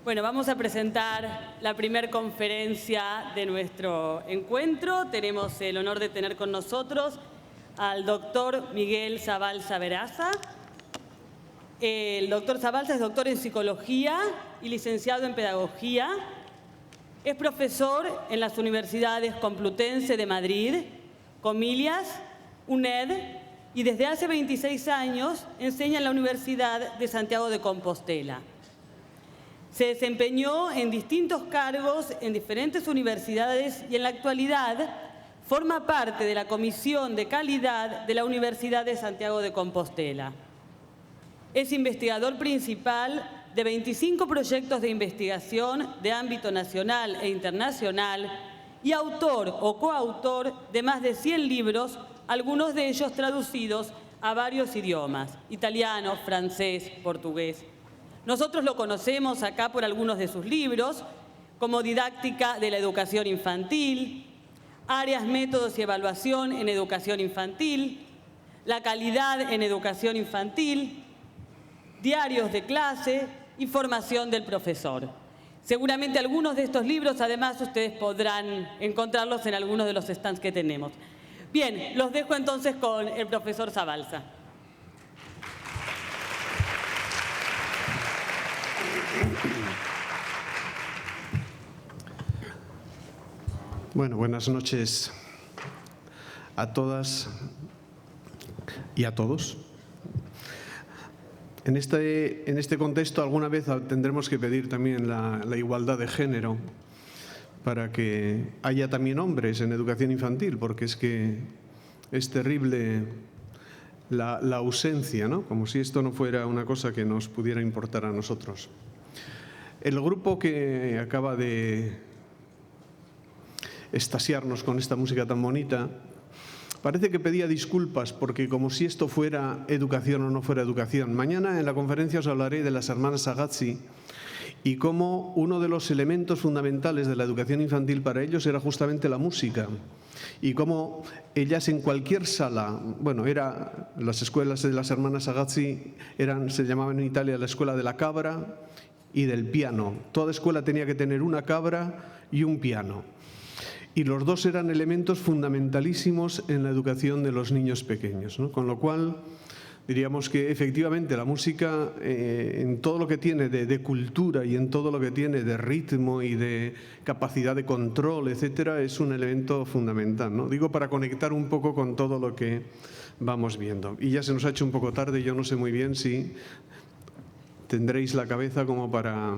Bueno, vamos a presentar la primera conferencia de nuestro encuentro. Tenemos el honor de tener con nosotros al doctor Miguel Zabalza Veraza. El doctor Zabalza es doctor en Psicología y licenciado en Pedagogía. Es profesor en las universidades Complutense de Madrid, Comillas, UNED, y desde hace 26 años enseña en la Universidad de Santiago de Compostela. Se desempeñó en distintos cargos en diferentes universidades y en la actualidad forma parte de la Comisión de Calidad de la Universidad de Santiago de Compostela. Es investigador principal de 25 proyectos de investigación de ámbito nacional e internacional y autor o coautor de más de 100 libros, algunos de ellos traducidos a varios idiomas: italiano, francés, portugués. Nosotros lo conocemos acá por algunos de sus libros, como Didáctica de la Educación Infantil, Áreas, Métodos y Evaluación en Educación Infantil, La Calidad en Educación Infantil, Diarios de Clase y Formación del Profesor. Seguramente algunos de estos libros, además, ustedes podrán encontrarlos en algunos de los stands que tenemos. Bien, los dejo entonces con el profesor Zabalza. Bueno, buenas noches a todas y a todos. En este contexto, alguna vez tendremos que pedir también la igualdad de género para que haya también hombres en educación infantil, porque es que es terrible la ausencia, ¿no? Como si esto no fuera una cosa que nos pudiera importar a nosotros. El grupo que acaba de extasiarnos con esta música tan bonita parece que pedía disculpas porque como si esto fuera educación o no fuera educación. Mañana en la conferencia os hablaré de las hermanas Sagazzi y cómo uno de los elementos fundamentales de la educación infantil para ellos era justamente la música, y cómo ellas en cualquier sala, bueno, las escuelas de las hermanas Sagazzi se llamaban en Italia la escuela de la cabra y del piano. Toda escuela tenía que tener una cabra y un piano. Y los dos eran elementos fundamentalísimos en la educación de los niños pequeños, ¿no? Con lo cual, diríamos que efectivamente la música, en todo lo que tiene de cultura y en todo lo que tiene de ritmo y de capacidad de control, etcétera, es un elemento fundamental, ¿no? Digo, para conectar un poco con todo lo que vamos viendo. Y ya se nos ha hecho un poco tarde, yo no sé muy bien si tendréis la cabeza como para,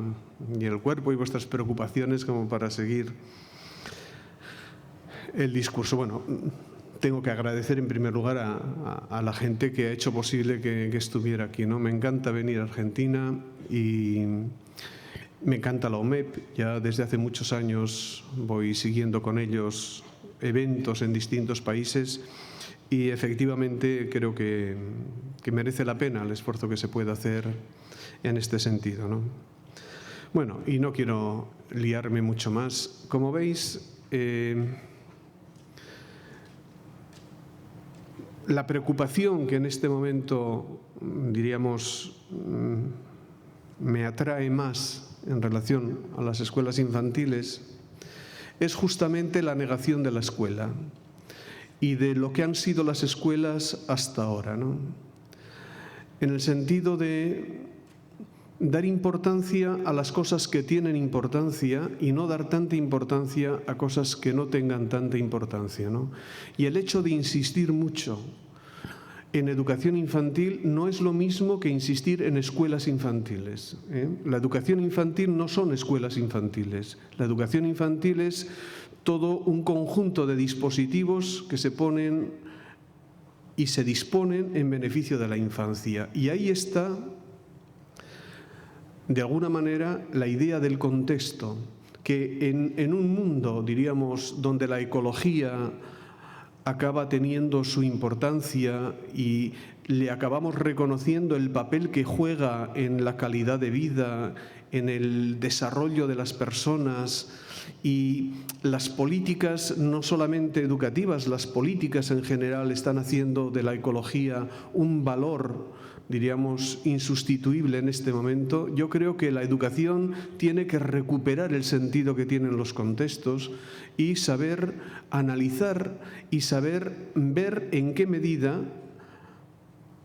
y el cuerpo y vuestras preocupaciones como para seguir el discurso. Bueno, tengo que agradecer en primer lugar a la gente que ha hecho posible que estuviera aquí, ¿no? Me encanta venir a Argentina y me encanta la OMEP. Ya desde hace muchos años voy siguiendo con ellos eventos en distintos países y efectivamente creo que merece la pena el esfuerzo que se puede hacer en este sentido, ¿no? Bueno, y no quiero liarme mucho más. Como veis, la preocupación que en este momento, diríamos, me atrae más en relación a las escuelas infantiles es justamente la negación de la escuela y de lo que han sido las escuelas hasta ahora, ¿no? En el sentido de dar importancia a las cosas que tienen importancia y no dar tanta importancia a cosas que no tengan tanta importancia, ¿no? Y el hecho de insistir mucho en educación infantil no es lo mismo que insistir en escuelas infantiles, ¿eh? La educación infantil no son escuelas infantiles. La educación infantil es todo un conjunto de dispositivos que se ponen y se disponen en beneficio de la infancia. Y ahí está, de alguna manera, la idea del contexto, que en un mundo, diríamos, donde la ecología acaba teniendo su importancia y le acabamos reconociendo el papel que juega en la calidad de vida, en el desarrollo de las personas, y las políticas no solamente educativas, las políticas en general están haciendo de la ecología un valor diríamos, insustituible en este momento. Yo creo que la educación tiene que recuperar el sentido que tienen los contextos y saber analizar y saber ver en qué medida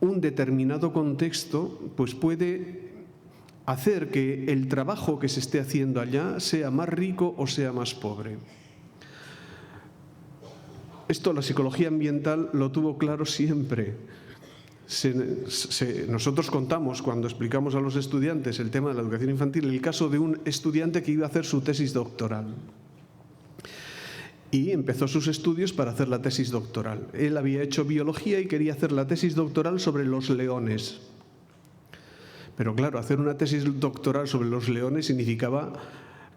un determinado contexto pues puede hacer que el trabajo que se esté haciendo allá sea más rico o sea más pobre. Esto la psicología ambiental lo tuvo claro siempre. Nosotros contamos, cuando explicamos a los estudiantes el tema de la educación infantil, el caso de un estudiante que iba a hacer su tesis doctoral. Y empezó sus estudios para hacer la tesis doctoral. Él había hecho biología y quería hacer la tesis doctoral sobre los leones. Pero claro, hacer una tesis doctoral sobre los leones significaba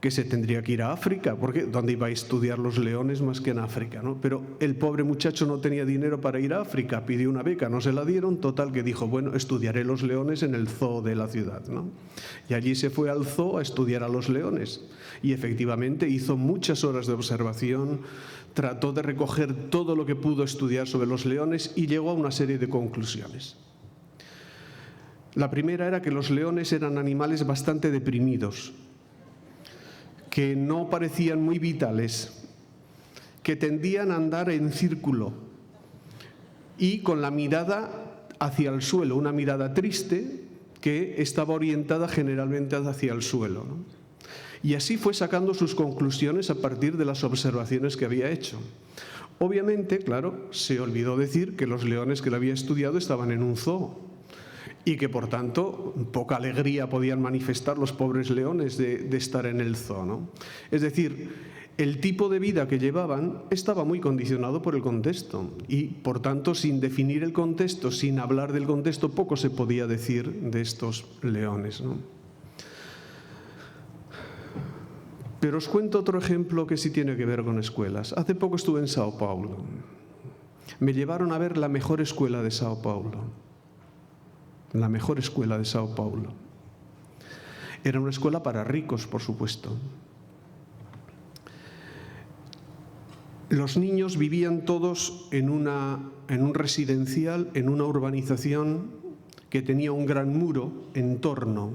que se tendría que ir a África, porque ¿dónde iba a estudiar los leones más que en África, ¿no? Pero el pobre muchacho no tenía dinero para ir a África, pidió una beca, no se la dieron, total que dijo, bueno, estudiaré los leones en el zoo de la ciudad, ¿no? Y allí se fue al zoo a estudiar a los leones. Y efectivamente hizo muchas horas de observación, trató de recoger todo lo que pudo estudiar sobre los leones y llegó a una serie de conclusiones. La primera era que los leones eran animales bastante deprimidos, que no parecían muy vitales, que tendían a andar en círculo y con la mirada hacia el suelo, una mirada triste que estaba orientada generalmente hacia el suelo, ¿no? Y así fue sacando sus conclusiones a partir de las observaciones que había hecho. Obviamente, claro, se olvidó decir que los leones que él había estudiado estaban en un zoo y que, por tanto, poca alegría podían manifestar los pobres leones de estar en el zoo, ¿no? Es decir, el tipo de vida que llevaban estaba muy condicionado por el contexto y, por tanto, sin definir el contexto, sin hablar del contexto, poco se podía decir de estos leones, ¿no? Pero os cuento otro ejemplo que sí tiene que ver con escuelas. Hace poco estuve en Sao Paulo. Me llevaron a ver la mejor escuela de Sao Paulo. La mejor escuela de Sao Paulo. Era una escuela para ricos, por supuesto. Los niños vivían todos en un residencial, en una urbanización que tenía un gran muro en torno.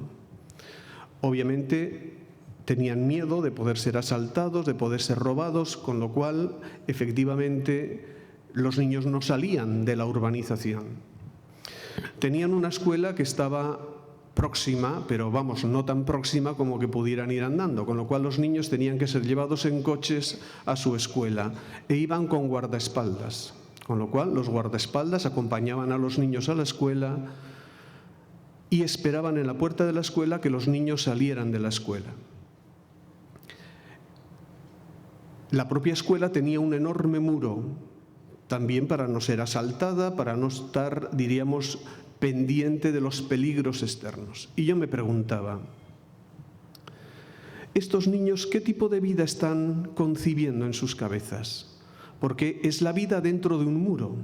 Obviamente tenían miedo de poder ser asaltados, de poder ser robados, con lo cual, efectivamente, los niños no salían de la urbanización. Tenían una escuela que estaba próxima, pero vamos, no tan próxima como que pudieran ir andando, con lo cual los niños tenían que ser llevados en coches a su escuela e iban con guardaespaldas, con lo cual los guardaespaldas acompañaban a los niños a la escuela y esperaban en la puerta de la escuela que los niños salieran de la escuela. La propia escuela tenía un enorme muro, también para no ser asaltada, para no estar, diríamos, pendiente de los peligros externos. Y yo me preguntaba, ¿estos niños qué tipo de vida están concibiendo en sus cabezas? Porque es la vida dentro de un muro,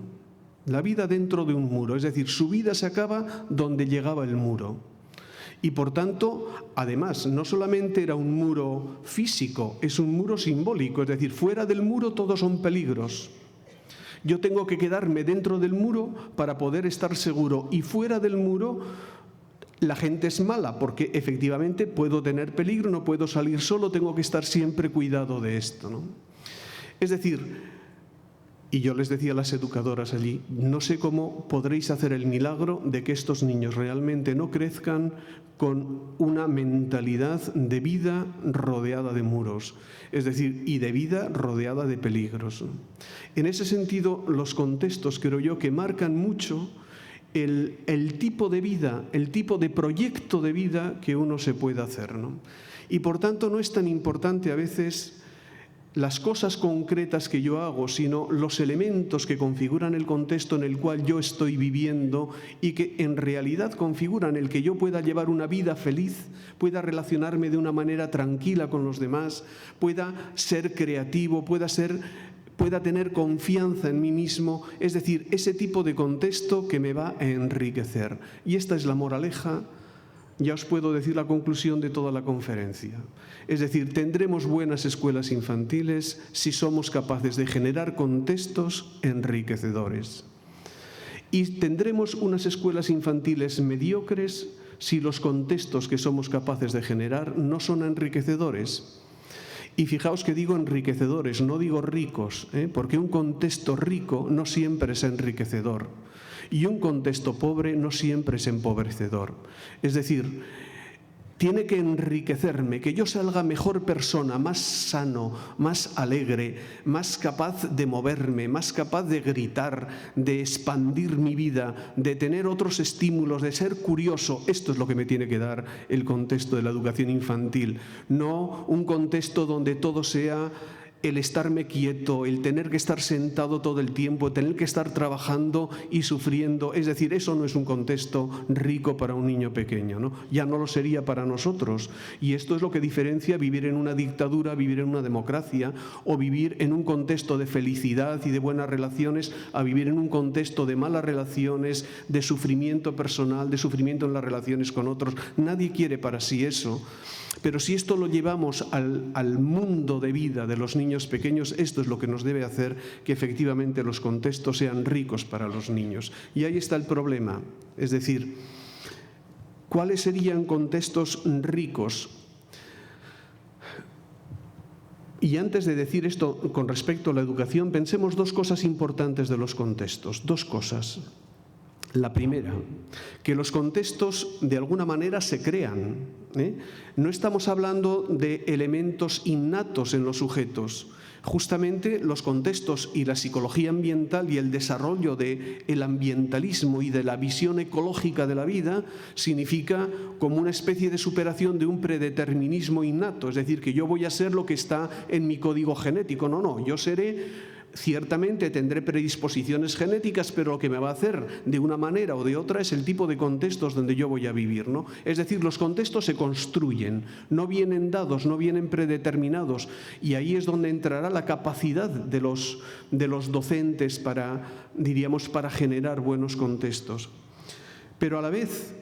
la vida dentro de un muro, es decir, su vida se acaba donde llegaba el muro. Y por tanto, además, no solamente era un muro físico, es un muro simbólico, es decir, fuera del muro todos son peligros. Yo tengo que quedarme dentro del muro para poder estar seguro y fuera del muro la gente es mala porque efectivamente puedo tener peligro, no puedo salir solo, tengo que estar siempre cuidado de esto, ¿no? Es decir, y yo les decía a las educadoras allí, no sé cómo podréis hacer el milagro de que estos niños realmente no crezcan con una mentalidad de vida rodeada de muros, es decir, y de vida rodeada de peligros. En ese sentido, los contextos, creo yo, que marcan mucho el tipo de vida, el tipo de proyecto de vida que uno se puede hacer, ¿no? Y por tanto no es tan importante a veces las cosas concretas que yo hago, sino los elementos que configuran el contexto en el cual yo estoy viviendo y que en realidad configuran el que yo pueda llevar una vida feliz, pueda relacionarme de una manera tranquila con los demás, pueda ser creativo, pueda tener confianza en mí mismo, es decir, ese tipo de contexto que me va a enriquecer. Y esta es la moraleja. Ya os puedo decir la conclusión de toda la conferencia. Es decir, tendremos buenas escuelas infantiles si somos capaces de generar contextos enriquecedores. Y tendremos unas escuelas infantiles mediocres si los contextos que somos capaces de generar no son enriquecedores. Y fijaos que digo enriquecedores, no digo ricos, porque un contexto rico no siempre es enriquecedor y un contexto pobre no siempre es empobrecedor. Es decir, tiene que enriquecerme, que yo salga mejor persona, más sano, más alegre, más capaz de moverme, más capaz de gritar, de expandir mi vida, de tener otros estímulos, de ser curioso. Esto es lo que me tiene que dar el contexto de la educación infantil, no un contexto donde todo sea el estarme quieto, el tener que estar sentado todo el tiempo, el tener que estar trabajando y sufriendo. Es decir, eso no es un contexto rico para un niño pequeño, ¿no? Ya no lo sería para nosotros. Y esto es lo que diferencia vivir en una dictadura, vivir en una democracia, o vivir en un contexto de felicidad y de buenas relaciones, a vivir en un contexto de malas relaciones, de sufrimiento personal, de sufrimiento en las relaciones con otros. Nadie quiere para sí eso. Pero si esto lo llevamos al mundo de vida de los niños pequeños, esto es lo que nos debe hacer que efectivamente los contextos sean ricos para los niños. Y ahí está el problema. Es decir, ¿cuáles serían contextos ricos? Y antes de decir esto con respecto a la educación, pensemos dos cosas importantes de los contextos. Dos cosas. La primera, que los contextos de alguna manera se crean. No estamos hablando de elementos innatos en los sujetos. Justamente los contextos y la psicología ambiental y el desarrollo del ambientalismo y de la visión ecológica de la vida significa como una especie de superación de un predeterminismo innato, es decir, que yo voy a ser lo que está en mi código genético. No, yo seré... Ciertamente tendré predisposiciones genéticas, pero lo que me va a hacer de una manera o de otra es el tipo de contextos donde yo voy a vivir, ¿no? Es decir, los contextos se construyen, no vienen dados, no vienen predeterminados, y ahí es donde entrará la capacidad de los docentes para generar buenos contextos. Pero a la vez,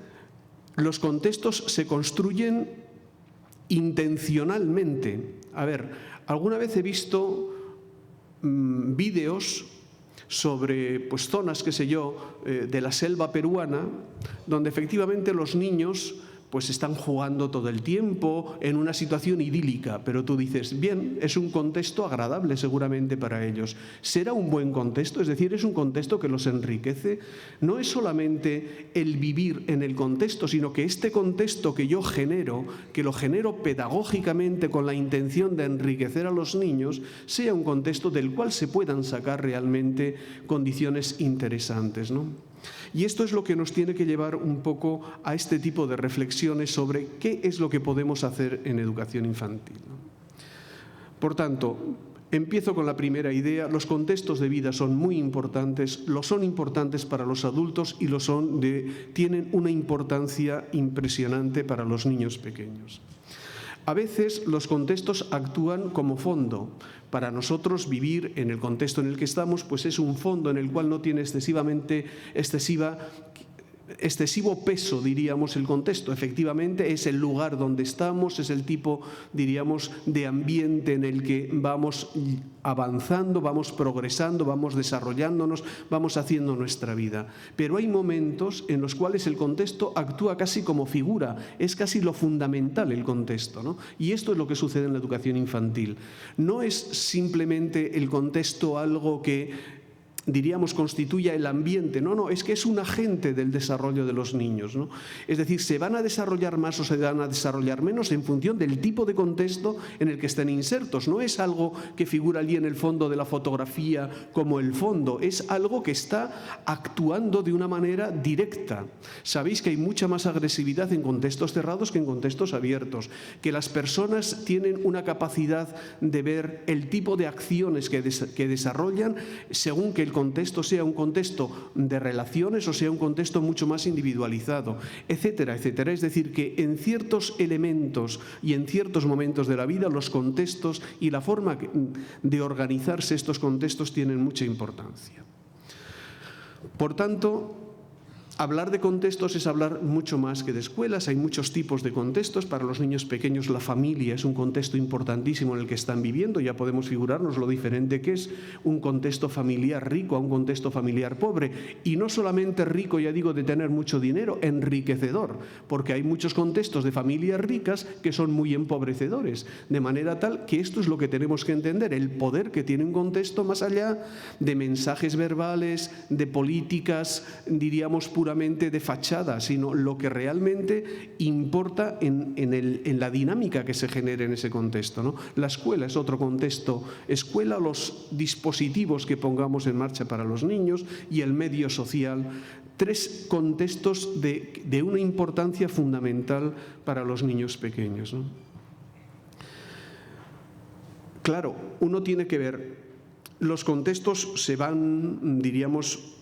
los contextos se construyen intencionalmente. A ver, alguna vez he visto vídeos sobre zonas, qué sé yo, de la selva peruana, donde efectivamente los niños están jugando todo el tiempo en una situación idílica, pero tú dices, bien, es un contexto agradable seguramente para ellos. ¿Será un buen contexto? Es decir, ¿es un contexto que los enriquece? No es solamente el vivir en el contexto, sino que este contexto que yo genero, que lo genero pedagógicamente con la intención de enriquecer a los niños, sea un contexto del cual se puedan sacar realmente condiciones interesantes, ¿no? Y esto es lo que nos tiene que llevar un poco a este tipo de reflexiones sobre qué es lo que podemos hacer en educación infantil. Por tanto, empiezo con la primera idea. Los contextos de vida son muy importantes, lo son importantes para los adultos y tienen una importancia impresionante para los niños pequeños. A veces los contextos actúan como fondo. Para nosotros vivir en el contexto en el que estamos es un fondo en el cual no tiene excesivo peso, diríamos, el contexto. Efectivamente, es el lugar donde estamos, es el tipo, diríamos, de ambiente en el que vamos avanzando, vamos progresando, vamos desarrollándonos, vamos haciendo nuestra vida. Pero hay momentos en los cuales el contexto actúa casi como figura, es casi lo fundamental el contexto, ¿no? Y esto es lo que sucede en la educación infantil. No es simplemente el contexto algo que diríamos, constituya el ambiente. No, es que es un agente del desarrollo de los niños, ¿no? Es decir, se van a desarrollar más o se van a desarrollar menos en función del tipo de contexto en el que estén insertos. No es algo que figura allí en el fondo de la fotografía como el fondo, es algo que está actuando de una manera directa. Sabéis que hay mucha más agresividad en contextos cerrados que en contextos abiertos, que las personas tienen una capacidad de ver el tipo de acciones que desarrollan según que el contexto sea un contexto de relaciones o sea un contexto mucho más individualizado, etcétera, etcétera. Es decir, que en ciertos elementos y en ciertos momentos de la vida los contextos y la forma de organizarse estos contextos tienen mucha importancia. Por tanto, Hablar de contextos es hablar mucho más que de escuelas. Hay muchos tipos de contextos. Para los niños pequeños la familia es un contexto importantísimo en el que están viviendo. Ya podemos figurarnos lo diferente que es un contexto familiar rico a un contexto familiar pobre. Y no solamente rico, ya digo, de tener mucho dinero, enriquecedor, porque hay muchos contextos de familias ricas que son muy empobrecedores. De manera tal que esto es lo que tenemos que entender, el poder que tiene un contexto más allá de mensajes verbales, de políticas, diríamos, puramente de fachada, sino lo que realmente importa en la dinámica que se genera en ese contexto, ¿no? La escuela es otro contexto. Escuela, los dispositivos que pongamos en marcha para los niños, y el medio social. Tres contextos de una importancia fundamental para los niños pequeños, ¿no? Claro, uno tiene que ver, los contextos se van, diríamos,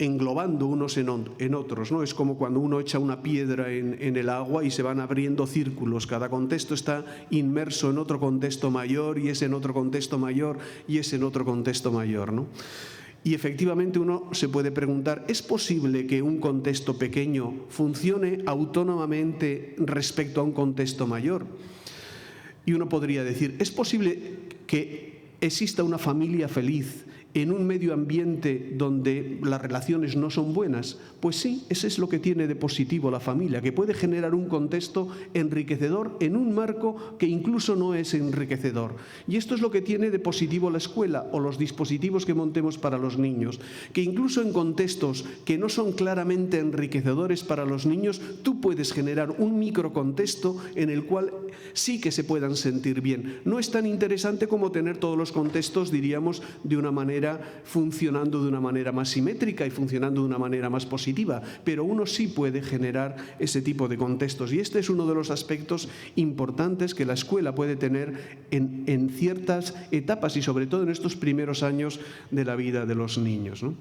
englobando unos en otros, ¿no? Es como cuando uno echa una piedra en el agua y se van abriendo círculos. Cada contexto está inmerso en otro contexto mayor, y es en otro contexto mayor, y es en otro contexto mayor, ¿no? Y efectivamente uno se puede preguntar, ¿es posible que un contexto pequeño funcione autónomamente respecto a un contexto mayor? Y uno podría decir, ¿es posible que exista una familia feliz en un medio ambiente donde las relaciones no son buenas? Pues sí, eso es lo que tiene de positivo la familia, que puede generar un contexto enriquecedor en un marco que incluso no es enriquecedor. Y esto es lo que tiene de positivo la escuela o los dispositivos que montemos para los niños, que incluso en contextos que no son claramente enriquecedores para los niños, tú puedes generar un microcontexto en el cual sí que se puedan sentir bien. No es tan interesante como tener todos los contextos, diríamos, de una manera funcionando de una manera más simétrica y funcionando de una manera más positiva, pero uno sí puede generar ese tipo de contextos, y este es uno de los aspectos importantes que la escuela puede tener en ciertas etapas, y sobre todo en estos primeros años de la vida de los niños, ¿no?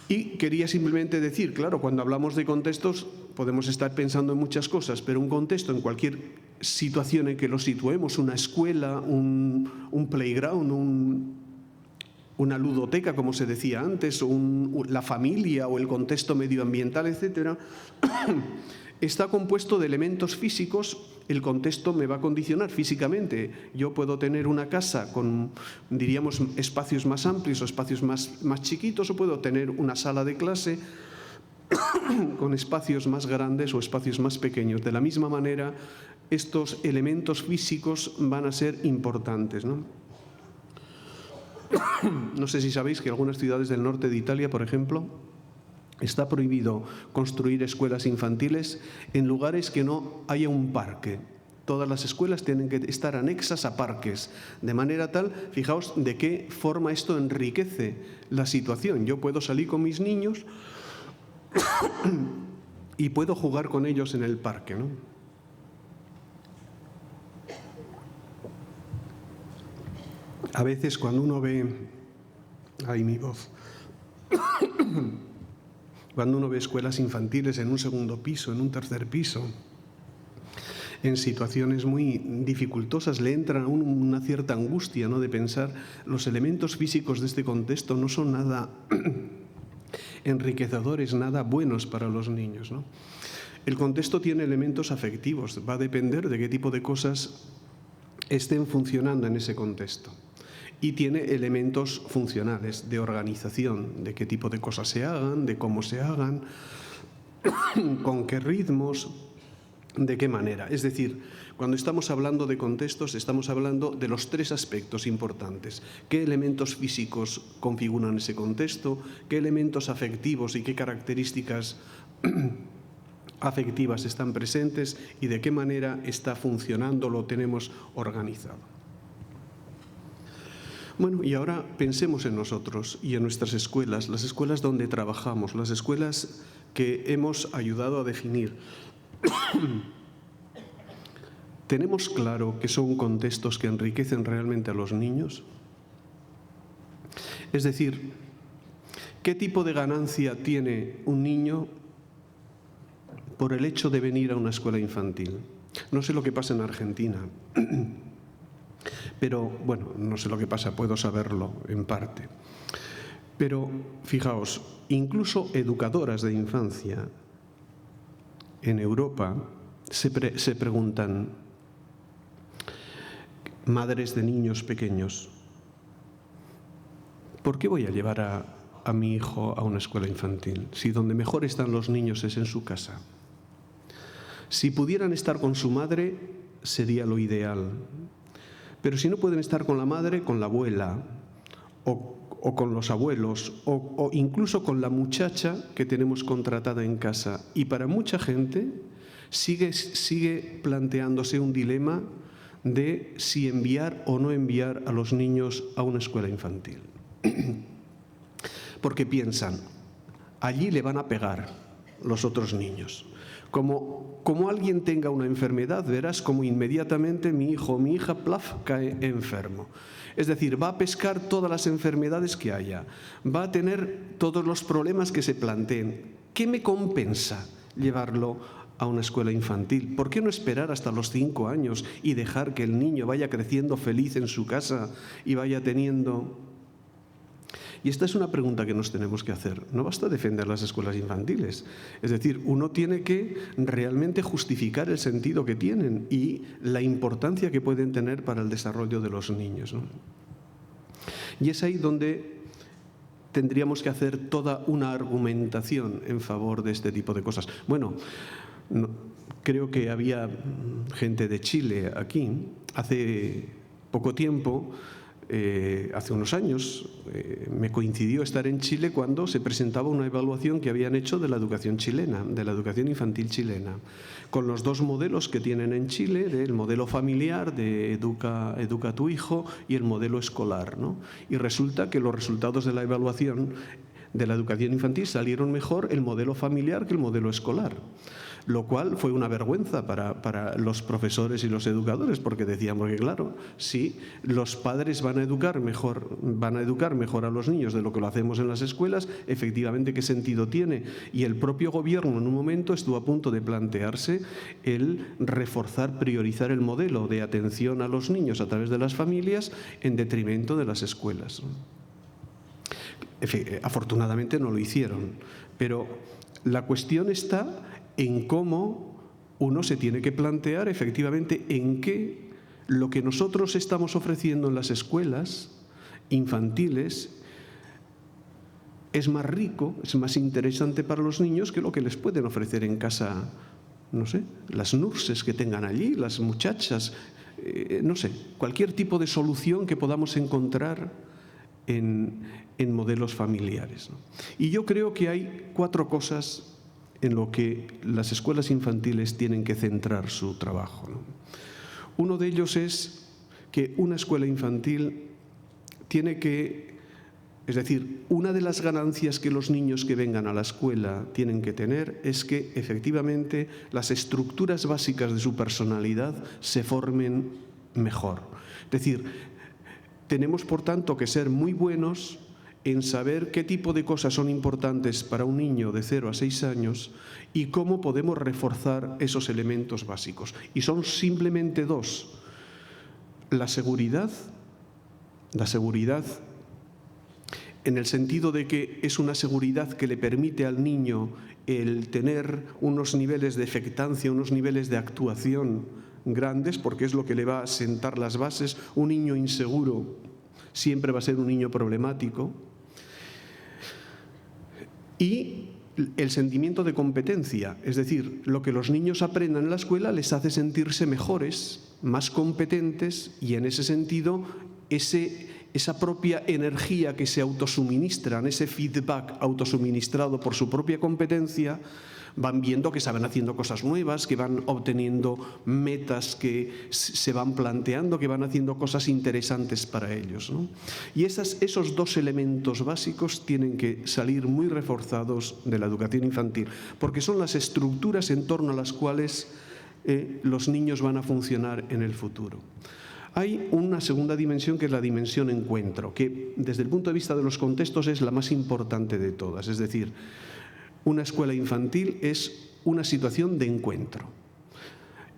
Y quería simplemente decir, claro, cuando hablamos de contextos podemos estar pensando en muchas cosas, pero un contexto, en cualquier situación en que lo situemos, una escuela, un playground, una ludoteca, como se decía antes, la familia o el contexto medioambiental, etcétera, está compuesto de elementos físicos. El contexto me va a condicionar físicamente. Yo puedo tener una casa con, diríamos, espacios más amplios o espacios más chiquitos, o puedo tener una sala de clase con espacios más grandes o espacios más pequeños. De la misma manera, estos elementos físicos van a ser importantes, ¿no? No sé si sabéis que en algunas ciudades del norte de Italia, por ejemplo, está prohibido construir escuelas infantiles en lugares que no haya un parque. Todas las escuelas tienen que estar anexas a parques, de manera tal, fijaos de qué forma esto enriquece la situación. Yo puedo salir con mis niños y puedo jugar con ellos en el parque, ¿no? A veces cuando uno ve, cuando uno ve escuelas infantiles en un segundo piso, en un tercer piso, en situaciones muy dificultosas, le entra a uno una cierta angustia, ¿no?, de pensar, los elementos físicos de este contexto no son nada enriquecedores, nada buenos para los niños, ¿no? El contexto tiene elementos afectivos, va a depender de qué tipo de cosas estén funcionando en ese contexto. Y tiene elementos funcionales, de organización, de qué tipo de cosas se hagan, de cómo se hagan, con qué ritmos, de qué manera. Es decir, cuando estamos hablando de contextos, estamos hablando de los tres aspectos importantes. ¿Qué elementos físicos configuran ese contexto? ¿Qué elementos afectivos y qué características afectivas están presentes? ¿Y de qué manera está funcionando, lo tenemos organizado? Bueno, y ahora pensemos en nosotros y en nuestras escuelas, las escuelas donde trabajamos, las escuelas que hemos ayudado a definir. ¿Tenemos claro que son contextos que enriquecen realmente a los niños? Es decir, ¿qué tipo de ganancia tiene un niño por el hecho de venir a una escuela infantil? No sé lo que pasa en Argentina. Pero, bueno, no sé lo que pasa, puedo saberlo en parte. Pero fijaos, incluso educadoras de infancia en Europa se preguntan, madres de niños pequeños, ¿por qué voy a llevar a mi hijo a una escuela infantil si donde mejor están los niños es en su casa? Si pudieran estar con su madre, sería lo ideal. Pero si no pueden estar con la madre, con la abuela, o con los abuelos, o incluso con la muchacha que tenemos contratada en casa. Y para mucha gente sigue planteándose un dilema de si enviar o no enviar a los niños a una escuela infantil. Porque piensan, allí le van a pegar los otros niños. Como alguien tenga una enfermedad, verás como inmediatamente mi hijo o mi hija, plaf, cae enfermo. Es decir, va a pescar todas las enfermedades que haya, va a tener todos los problemas que se planteen. ¿Qué me compensa llevarlo a una escuela infantil? ¿Por qué no esperar hasta los 5 años y dejar que el niño vaya creciendo feliz en su casa y vaya teniendo... Y esta es una pregunta que nos tenemos que hacer. No basta defender las escuelas infantiles. Es decir, uno tiene que realmente justificar el sentido que tienen y la importancia que pueden tener para el desarrollo de los niños, ¿no? Y es ahí donde tendríamos que hacer toda una argumentación en favor de este tipo de cosas. Bueno, creo que había gente de Chile aquí hace poco tiempo. Hace unos años me coincidió estar en Chile cuando se presentaba una evaluación que habían hecho de la educación chilena, de la educación infantil chilena, con los 2 modelos que tienen en Chile, del modelo familiar, de educa a tu hijo, y el modelo escolar, ¿no? Y resulta que los resultados de la evaluación de la educación infantil salieron mejor el modelo familiar que el modelo escolar. Lo cual fue una vergüenza para los profesores y los educadores, porque decíamos que, claro, si los padres van a educar mejor a los niños de lo que lo hacemos en las escuelas, efectivamente, ¿qué sentido tiene? Y el propio gobierno en un momento estuvo a punto de plantearse el reforzar, priorizar el modelo de atención a los niños a través de las familias en detrimento de las escuelas. Afortunadamente no lo hicieron, pero la cuestión está en cómo uno se tiene que plantear efectivamente en qué lo que nosotros estamos ofreciendo en las escuelas infantiles es más rico, es más interesante para los niños que lo que les pueden ofrecer en casa, no sé, las nurses que tengan allí, las muchachas, no sé, cualquier tipo de solución que podamos encontrar en modelos familiares, ¿no? Y yo creo que hay 4 cosas en lo que las escuelas infantiles tienen que centrar su trabajo, ¿no? Uno de ellos es que una escuela infantil tiene que, es decir, una de las ganancias que los niños que vengan a la escuela tienen que tener es que efectivamente las estructuras básicas de su personalidad se formen mejor. Es decir, tenemos por tanto que ser muy buenos en saber qué tipo de cosas son importantes para un niño de 0 a 6 años y cómo podemos reforzar esos elementos básicos. Y son simplemente 2. La seguridad en el sentido de que es una seguridad que le permite al niño el tener unos niveles de efectancia, unos niveles de actuación grandes, porque es lo que le va a sentar las bases. Un niño inseguro siempre va a ser un niño problemático. Y el sentimiento de competencia, es decir, lo que los niños aprendan en la escuela les hace sentirse mejores, más competentes, y en ese sentido esa propia energía que se autosuministran, ese feedback autosuministrado por su propia competencia, van viendo que se van haciendo cosas nuevas, que van obteniendo metas que se van planteando, que van haciendo cosas interesantes para ellos, ¿no? Y esos 2 elementos básicos tienen que salir muy reforzados de la educación infantil, porque son las estructuras en torno a las cuales los niños van a funcionar en el futuro. Hay una segunda dimensión que es la dimensión encuentro, que desde el punto de vista de los contextos es la más importante de todas. Es decir, una escuela infantil es una situación de encuentro.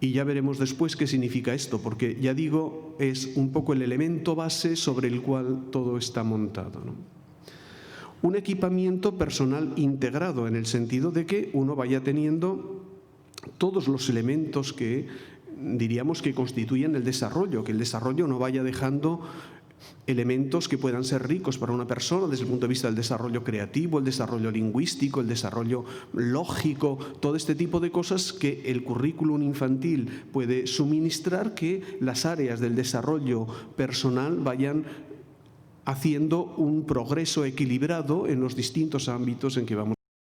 Y ya veremos después qué significa esto, porque ya digo, es un poco el elemento base sobre el cual todo está montado, ¿no? un equipamiento personal integrado, en el sentido de que uno vaya teniendo todos los elementos que diríamos que constituyen el desarrollo, que el desarrollo no vaya dejando elementos que puedan ser ricos para una persona desde el punto de vista del desarrollo creativo, el desarrollo lingüístico, el desarrollo lógico, todo este tipo de cosas que el currículum infantil puede suministrar, que las áreas del desarrollo personal vayan haciendo un progreso equilibrado en los distintos ámbitos en que vamos